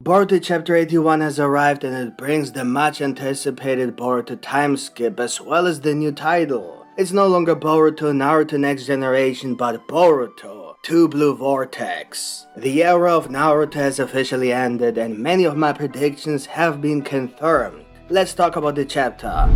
Boruto Chapter 81 has arrived and it brings the much anticipated Boruto Timeskip as well as the new title. It's no longer Boruto Naruto Next Generation but Boruto 2 Blue Vortex. The era of Naruto has officially ended and many of my predictions have been confirmed. Let's talk about the chapter.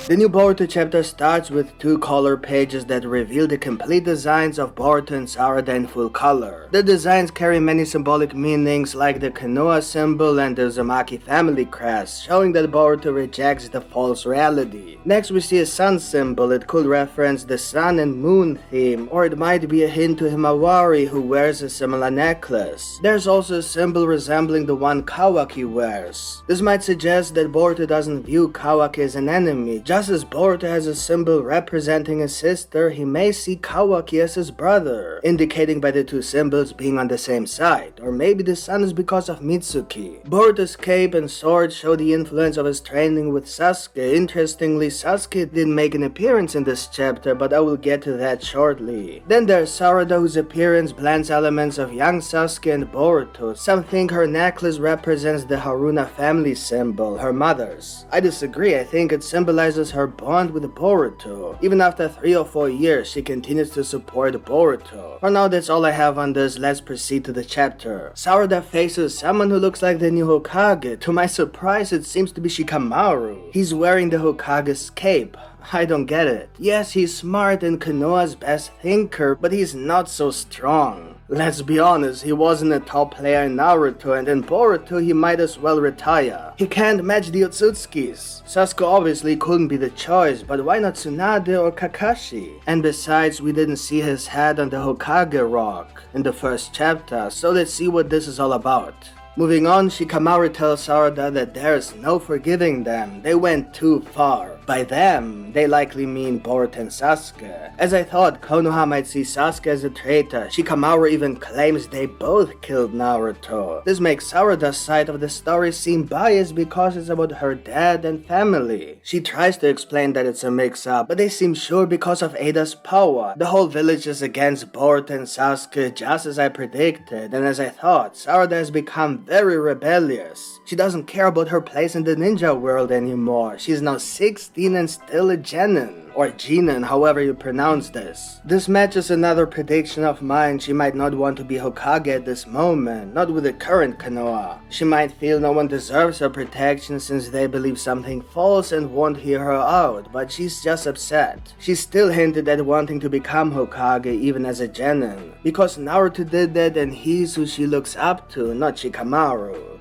The new Boruto chapter starts with two color pages that reveal the complete designs of Boruto and Sarada in full color. The designs carry many symbolic meanings like the Konoha symbol and the Uzumaki family crest, showing that Boruto rejects the false reality. Next we see a sun symbol. It could reference the sun and moon theme, or it might be a hint to Himawari who wears a similar necklace. There's also a symbol resembling the one Kawaki wears. This might suggest that Boruto doesn't view Kawaki as an enemy. Just as Boruto has a symbol representing a sister, he may see Kawaki as his brother, indicating by the two symbols being on the same side. Or maybe the sun is because of Mitsuki. Boruto's cape and sword show the influence of his training with Sasuke. Interestingly, Sasuke didn't make an appearance in this chapter, but I will get to that shortly. Then there's Sarada, whose appearance blends elements of young Sasuke and Boruto. Some think her necklace represents the Haruna family symbol, her mother's. I disagree. I think it symbolizes her bond with Boruto. Even after 3 or 4 years, she continues to support Boruto. For now, that's all I have on this. Let's proceed to the chapter. Sarada faces someone who looks like the new Hokage. To my surprise, it seems to be Shikamaru. He's wearing the Hokage's cape. I don't get it. Yes, he's smart and Konoha's best thinker, but he's not so strong. Let's be honest, he wasn't a top player in Naruto, and in Boruto he might as well retire. He can't match the Otsutsukis. Sasuke obviously couldn't be the choice, but why not Tsunade or Kakashi? And besides, we didn't see his head on the Hokage rock in the first chapter, so let's see what this is all about. Moving on, Shikamaru tells Sarada that there's no forgiving them. They went too far. By them, they likely mean Boruto and Sasuke. As I thought, Konoha might see Sasuke as a traitor. Shikamaru even claims they both killed Naruto. This makes Sarada's side of the story seem biased because it's about her dad and family. She tries to explain that it's a mix-up, but they seem sure because of Ada's power. The whole village is against Boruto and Sasuke, just as I predicted, and as I thought, Sarada has become very rebellious. She doesn't care about her place in the ninja world anymore. She's now 16 and still a genin, or genin, however you pronounce this. This matches another prediction of mine. She might not want to be Hokage at this moment, not with the current Konoha. She might feel no one deserves her protection since they believe something false and won't hear her out, but she's just upset. She still hinted at wanting to become Hokage even as a genin, because Naruto did that and he's who she looks up to, not Shikamaru.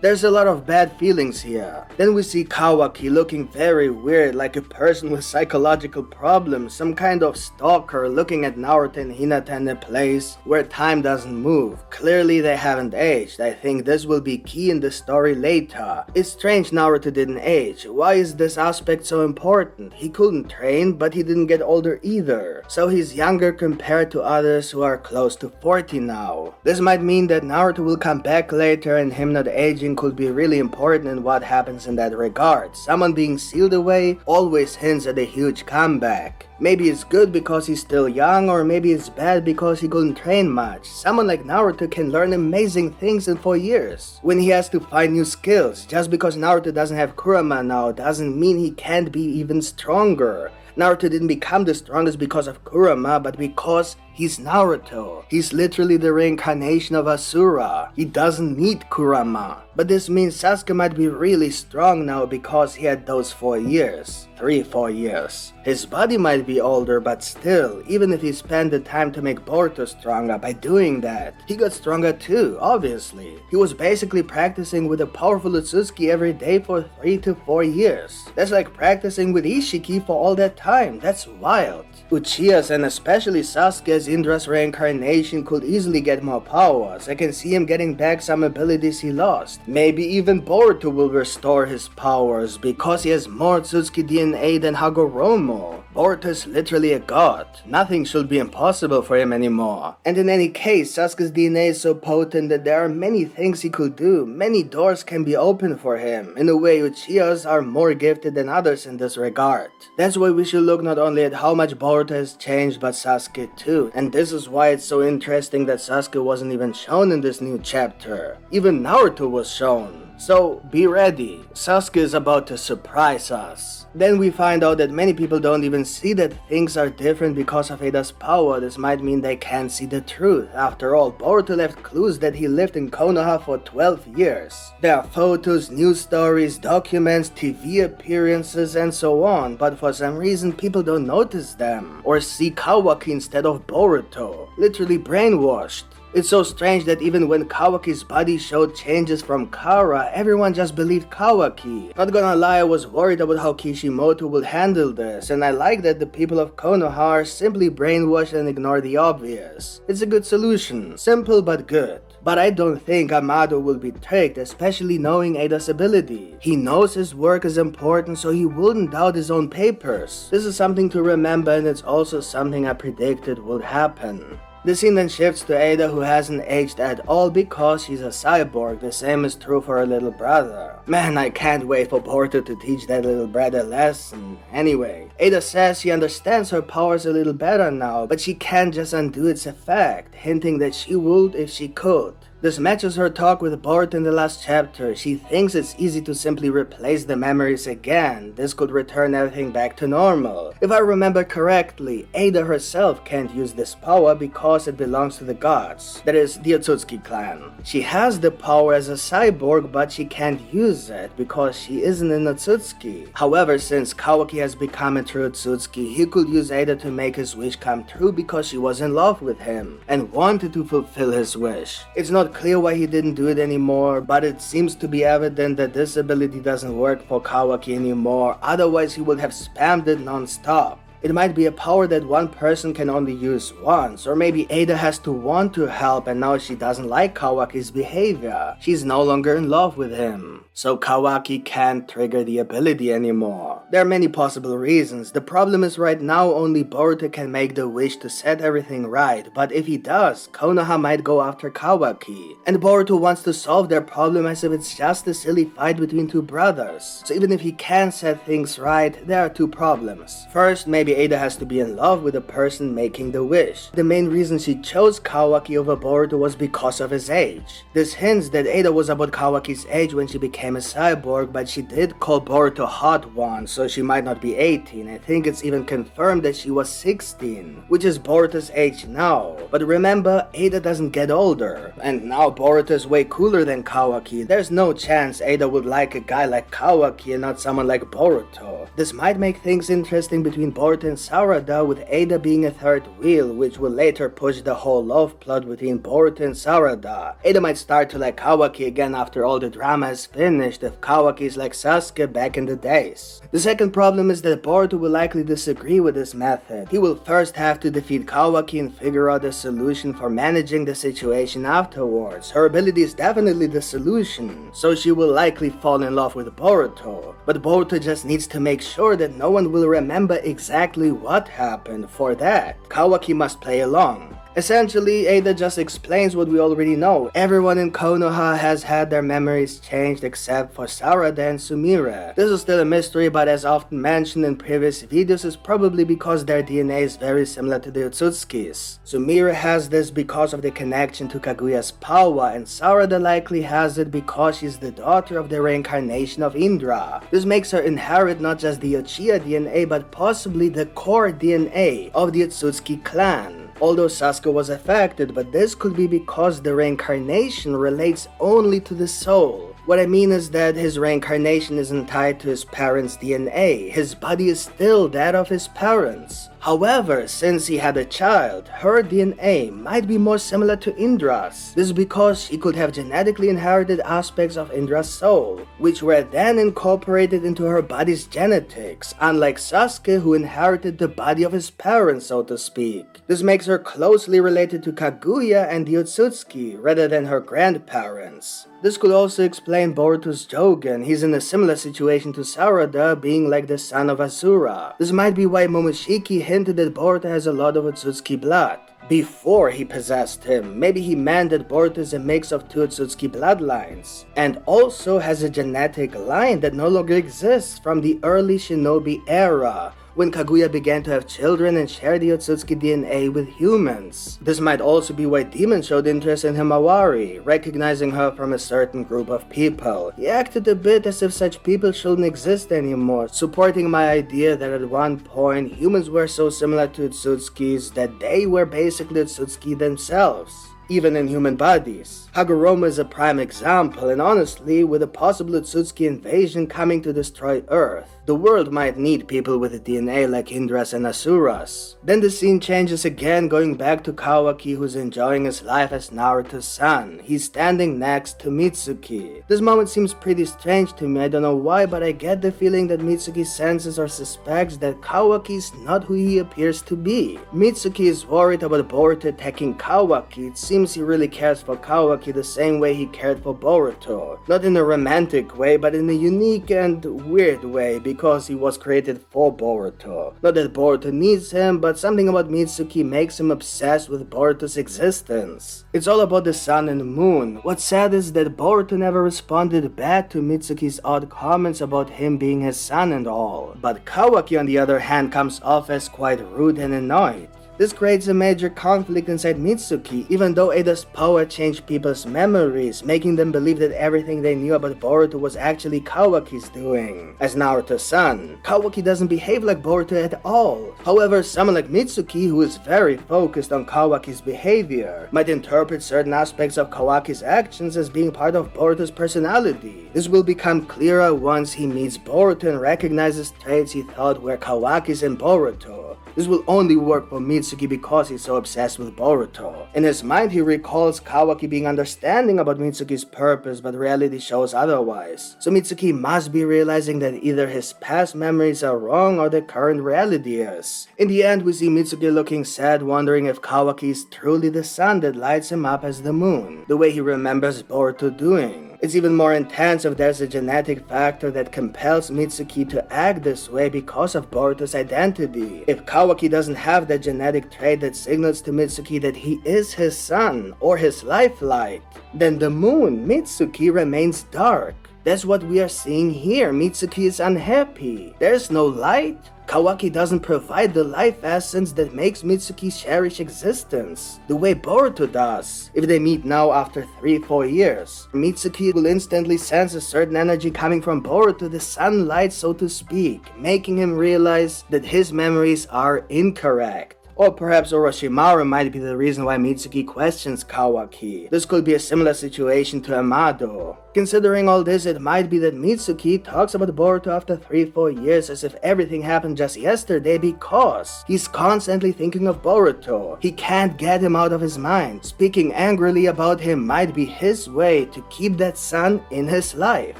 There's a lot of bad feelings here. Then we see Kawaki looking very weird, like a person with psychological problems, some kind of stalker looking at Naruto and Hinata in a place where time doesn't move. Clearly they haven't aged. I think this will be key in the story later. It's strange Naruto didn't age. Why is this aspect so important? He couldn't train, but he didn't get older either. So he's younger compared to others who are close to 40 now. This might mean that Naruto will come back later and him not aging could be really important in what happens in that regard. Someone being sealed away always hints at a huge comeback. Maybe it's good because he's still young, or maybe it's bad because he couldn't train much. Someone like Naruto can learn amazing things in 4 years, when he has to find new skills. Just because Naruto doesn't have Kurama now doesn't mean he can't be even stronger. Naruto didn't become the strongest because of Kurama, but because he's Naruto. He's literally the reincarnation of Asura. He doesn't need Kurama. But this means Sasuke might be really strong now because he had those 4 years. 3-4 years. His body might be older, but still, even if he spent the time to make Boruto stronger by doing that, he got stronger too, obviously. He was basically practicing with a powerful Otsutsuki every day for 3 to 4 years. That's like practicing with Ishiki for all that time. That's wild. Uchiha's and especially Sasuke's Indra's reincarnation could easily get more powers. I can see him getting back some abilities he lost. Maybe even Boruto will restore his powers because he has more Otsutsuki DNA than Hagoromo. Boruto is literally a god. Nothing should be impossible for him anymore. And in any case, Sasuke's DNA is so potent that there are many things he could do. Many doors can be opened for him. In a way, Uchiha's are more gifted than others in this regard. That's why we should look not only at how much Boruto has changed, but Sasuke too. and this is why it's so interesting that Sasuke wasn't even shown in this new chapter. Even Naruto was shown. So be ready, Sasuke is about to surprise us. Then we find out that many people don't even see that things are different because of Ada's power. This might mean they can't see the truth. After all, Boruto left clues that he lived in Konoha for 12 years. There are photos, news stories, documents, TV appearances, and so on, but for some reason people don't notice them or see Kawaki instead of Boruto. Literally brainwashed. It's so strange that even when Kawaki's body showed changes from Kara, everyone just believed Kawaki. Not gonna lie, I was worried about how Kishimoto would handle this, and I like that the people of Konoha are simply brainwashed and ignore the obvious. It's a good solution, simple but good. But I don't think Amado will be tricked, especially knowing Ada's ability. He knows his work is important, so he wouldn't doubt his own papers. This is something to remember, and it's also something I predicted would happen. The scene then shifts to Ada, who hasn't aged at all because she's a cyborg. The same is true for her little brother. Man, I can't wait for Boruto to teach that little brother a lesson. Anyway, Ada says she understands her powers a little better now, but she can't just undo its effect, hinting that she would if she could. This matches her talk with Boruto in the last chapter. She thinks it's easy to simply replace the memories again. This could return everything back to normal. If I remember correctly, Ada herself can't use this power because it belongs to the gods. That is, the Otsutsuki clan. She has the power as a cyborg, but she can't use it because she isn't an Otsutsuki. However, since Kawaki has become a true Otsutsuki, he could use Ada to make his wish come true because she was in love with him and wanted to fulfill his wish. It's not clear why he didn't do it anymore, but it seems to be evident that this ability doesn't work for Kawaki anymore, otherwise he would have spammed it non-stop. It might be a power that one person can only use once, or maybe Ada has to want to help and now she doesn't like Kawaki's behavior. She's no longer in love with him, so Kawaki can't trigger the ability anymore. There are many possible reasons. The problem is right now only Boruto can make the wish to set everything right, but if he does, Konoha might go after Kawaki. And Boruto wants to solve their problem as if it's just a silly fight between two brothers. So even if he can set things right, there are two problems. First, maybe Ada has to be in love with the person making the wish. The main reason she chose Kawaki over Boruto was because of his age. This hints that Ada was about Kawaki's age when she became a cyborg, but she did call Boruto hot once, so she might not be 18. I think it's even confirmed that she was 16, which is Boruto's age now. But remember, Ada doesn't get older, and now Boruto is way cooler than Kawaki. There's no chance Ada would like a guy like Kawaki and not someone like Boruto. This might make things interesting between Boruto and Sarada, with Ada being a third wheel, which will later push the whole love plot between Boruto and Sarada. Ada might start to like Kawaki again after all the drama is finished, if Kawaki is like Sasuke back in the days. The second problem is that Boruto will likely disagree with this method. He will first have to defeat Kawaki and figure out a solution for managing the situation afterwards. Her ability is definitely the solution, so she will likely fall in love with Boruto. But Boruto just needs to make sure that no one will remember exactly what happened. For that, Kawaki must play along. Essentially, Ada just explains what we already know. Everyone in Konoha has had their memories changed except for Sarada and Sumire. This is still a mystery, but as often mentioned in previous videos, it's probably because their DNA is very similar to the Otsutsukis. Sumire has this because of the connection to Kaguya's power, and Sarada likely has it because she's the daughter of the reincarnation of Indra. This makes her inherit not just the Uchiha DNA, but possibly the core DNA of the Otsutsuki clan. Although Sasuke was affected, but this could be because the reincarnation relates only to the soul. What I mean is that his reincarnation isn't tied to his parents' DNA. His body is still that of his parents. However, since he had a child, her DNA might be more similar to Indra's. This is because she could have genetically inherited aspects of Indra's soul, which were then incorporated into her body's genetics, unlike Sasuke, who inherited the body of his parents, so to speak. This makes her closely related to Kaguya and the Otsutsuki, rather than her grandparents. This could also explain Boruto's Jogen. He's in a similar situation to Sarada, being like the son of Asura. This might be why Momoshiki hinted that Boruto has a lot of Otsutsuki blood before he possessed him. Maybe he meant that Boruto is a mix of two Otsutsuki bloodlines, and also has a genetic line that no longer exists from the early shinobi era, when Kaguya began to have children and share the Otsutsuki DNA with humans. This might also be why Demon showed interest in Himawari, recognizing her from a certain group of people. He acted a bit as if such people shouldn't exist anymore, supporting my idea that at one point humans were so similar to Otsutsukis that they were basically Otsutsuki themselves, even in human bodies. Hagoromo is a prime example, and honestly, with a possible Otsutsuki invasion coming to destroy Earth, the world might need people with a DNA like Indras and Asuras. Then the scene changes again, going back to Kawaki, who's enjoying his life as Naruto's son. He's standing next to Mitsuki. This moment seems pretty strange to me, I don't know why, but I get the feeling that Mitsuki senses or suspects that Kawaki is not who he appears to be. Mitsuki is worried about Boruto attacking Kawaki. It seems he really cares for Kawaki the same way he cared for Boruto. Not in a romantic way, but in a unique and weird way, because he was created for Boruto. Not that Boruto needs him, but something about Mitsuki makes him obsessed with Boruto's existence. It's all about the sun and the moon. What's sad is that Boruto never responded bad to Mitsuki's odd comments about him being his son and all. But Kawaki on the other hand comes off as quite rude and annoyed. This creates a major conflict inside Mitsuki, even though Ada's power changed people's memories, making them believe that everything they knew about Boruto was actually Kawaki's doing. As Naruto's son, Kawaki doesn't behave like Boruto at all. However, someone like Mitsuki, who is very focused on Kawaki's behavior, might interpret certain aspects of Kawaki's actions as being part of Boruto's personality. This will become clearer once he meets Boruto and recognizes traits he thought were Kawaki's in Boruto. This will only work for Mitsuki because he's so obsessed with Boruto. In his mind, he recalls Kawaki being understanding about Mitsuki's purpose, but reality shows otherwise. So Mitsuki must be realizing that either his past memories are wrong or the current reality is. In the end, we see Mitsuki looking sad, wondering if Kawaki is truly the sun that lights him up as the moon, the way he remembers Boruto doing. It's even more intense if there's a genetic factor that compels Mitsuki to act this way because of Boruto's identity. If Kawaki doesn't have that genetic trait that signals to Mitsuki that he is his son or his lifelight, then the moon, Mitsuki, remains dark. That's what we are seeing here. Mitsuki is unhappy. There's no light. Kawaki doesn't provide the life essence that makes Mitsuki cherish existence, the way Boruto does. If they meet now after 3-4 years, Mitsuki will instantly sense a certain energy coming from Boruto, the sunlight so to speak, making him realize that his memories are incorrect. Or perhaps Orochimaru might be the reason why Mitsuki questions Kawaki. This could be a similar situation to Amado. Considering all this, it might be that Mitsuki talks about Boruto after 3-4 years as if everything happened just yesterday because he's constantly thinking of Boruto. He can't get him out of his mind. Speaking angrily about him might be his way to keep that son in his life,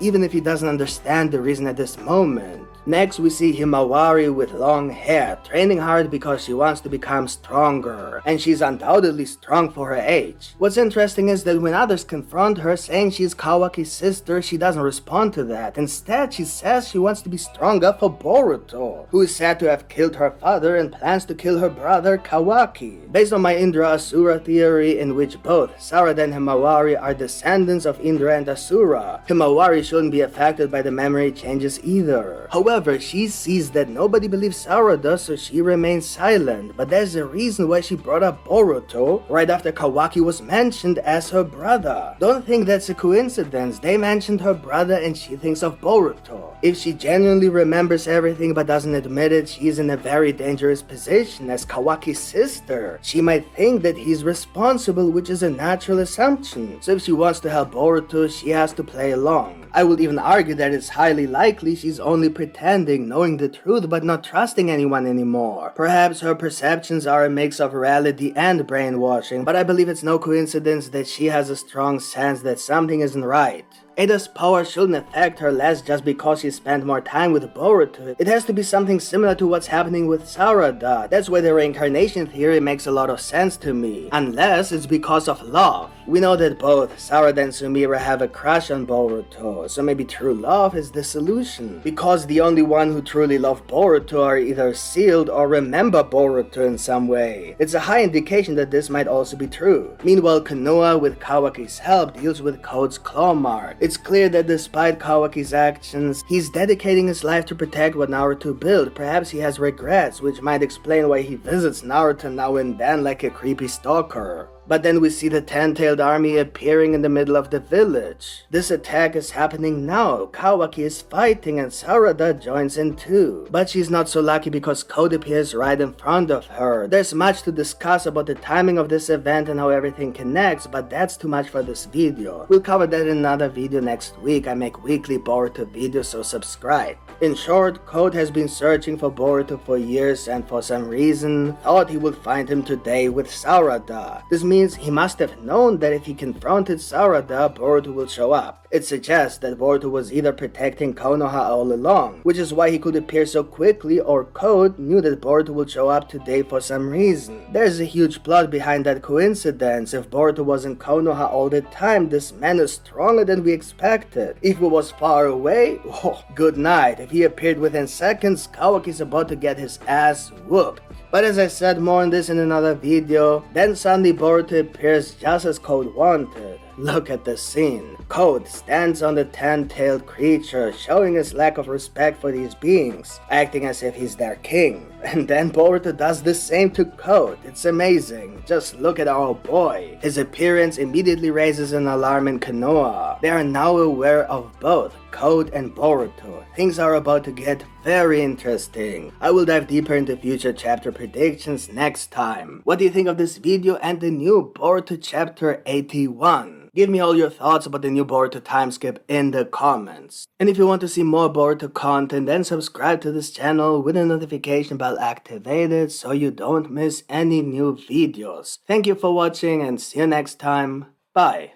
even if he doesn't understand the reason at this moment. Next, we see Himawari with long hair, training hard because she wants to become stronger, and she's undoubtedly strong for her age. What's interesting is that when others confront her saying she's Kawaki's sister, she doesn't respond to that. Instead, she says she wants to be stronger for Boruto, who is said to have killed her father and plans to kill her brother Kawaki. Based on my Indra Asura theory, in which both Sarada and Himawari are descendants of Indra and Asura, Himawari shouldn't be affected by the memory changes either. However, she sees that nobody believes Sarada, so she remains silent, but there's a reason why she brought up Boruto right after Kawaki was mentioned as her brother. Don't think that's a coincidence. They mentioned her brother and she thinks of Boruto. If she genuinely remembers everything but doesn't admit it, she's in a very dangerous position. As Kawaki's sister, she might think that he's responsible, which is a natural assumption. So if she wants to help Boruto, she has to play along. I would even argue that it's highly likely she's only pretending, knowing the truth but not trusting anyone anymore. Perhaps her perceptions are a mix of reality and brainwashing, but I believe it's no coincidence that she has a strong sense that something isn't right. Ada's power shouldn't affect her less just because she spent more time with Boruto. It has to be something similar to what's happening with Sarada. That's why the reincarnation theory makes a lot of sense to me. Unless it's because of love. We know that both Sarada and Sumire have a crush on Boruto, so maybe true love is the solution. Because the only one who truly love Boruto are either sealed or remember Boruto in some way. It's a high indication that this might also be true. Meanwhile, Konoha, with Kawaki's help, deals with Code's claw mark. It's clear that despite Kawaki's actions, he's dedicating his life to protect what Naruto built. Perhaps he has regrets, which might explain why he visits Naruto now and then like a creepy stalker. But then we see the 10-tailed army appearing in the middle of the village. This attack is happening now. Kawaki is fighting and Sarada joins in too. But she's not so lucky because Code appears right in front of her. There's much to discuss about the timing of this event and how everything connects, but that's too much for this video. We'll cover that in another video next week. I make weekly Boruto videos, so subscribe. In short, Code has been searching for Boruto for years and for some reason thought he would find him today with Sarada. This means he must have known that if he confronted Sarada, Boruto will show up. It suggests that Boruto was either protecting Konoha all along, which is why he could appear so quickly, or Code knew that Boruto would show up today for some reason. There's a huge plot behind that coincidence. If Boruto was in Konoha all the time, this man is stronger than we expected. If he was far away, oh, good night. If he appeared within seconds, Kawaki's about to get his ass whooped. But as I said, more on this in another video. Then suddenly Boruto appears just as Code wanted. Look at the scene. Code stands on the 10-tailed creature, showing his lack of respect for these beings, acting as if he's their king. And then Boruto does the same to Code. It's amazing. Just look at our boy. His appearance immediately raises an alarm in Konoha. They are now aware of both Code and Boruto. Things are about to get very interesting. I will dive deeper into future chapter predictions next time. What do you think of this video and the new Boruto chapter 81? Give me all your thoughts about the new Boruto timeskip in the comments. And if you want to see more Boruto content, then subscribe to this channel with the notification bell activated so you don't miss any new videos. Thank you for watching and see you next time. Bye.